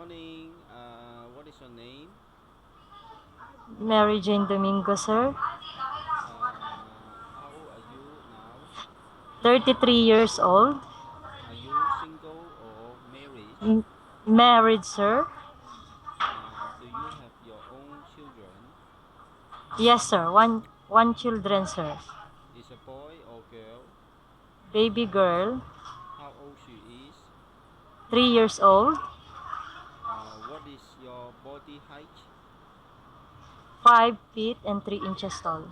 morning. What is your name? Mary Jane Domingo, sir. How old are you now? 33 years old. Are you single or married? M- Married, sir. Do you have your own children? Yes, sir. One children, sir. Is a boy or girl? Baby girl, How old she is? 3 years old. What is your body height? 5 feet and 3 inches tall.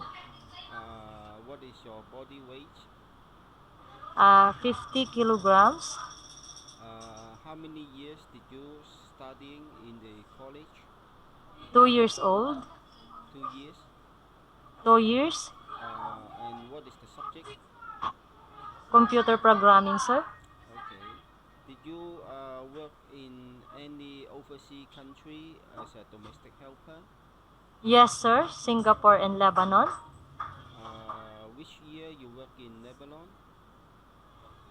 What is your body weight? 50 kilograms. How many years did you studying in the college? 2 years old. 2 years. 2 years. And what is the subject? Computer programming, sir. Okay. Did you work in any overseas country as a domestic helper? Yes, sir. Singapore and Lebanon. Which year you work in Lebanon?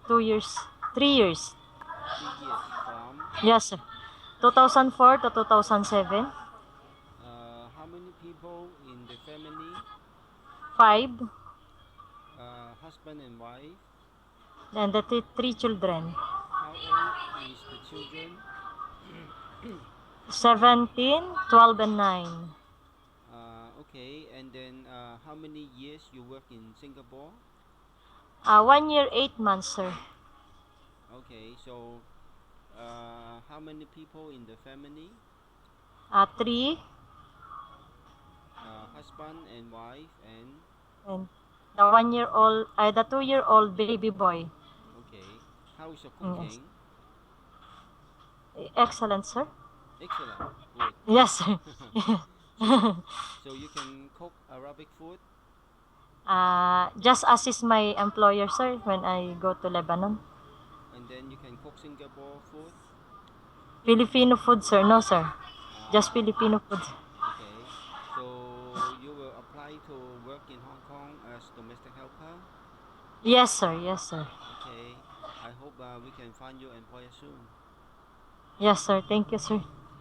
2 years. 3 years. 3 years. From Yes, sir. 2004 to 2007. how many people in the family? 5. Husband and wife. And the three children. How old is the children? 17, 12, and 9. Okay, and then how many years you work in Singapore? 1 year, 8 months, sir. Okay, so how many people in the family? 3. Husband and wife And the 1 year old, the 2 year old baby boy. okay. How is your Yes. cooking? Excellent, sir. Excellent. Good. Yes, sir. So you can cook Arabic food? Just assist my employer, sir, when I go to Lebanon. And then you can cook Singapore food? Filipino food, sir. No, sir. Just Uh, Filipino food. okay. So you will apply to work in Hong Kong as domestic helper? Yes, sir. Yes, sir. Okay. I hope we can find you employer soon. Yes, sir. Thank you, sir.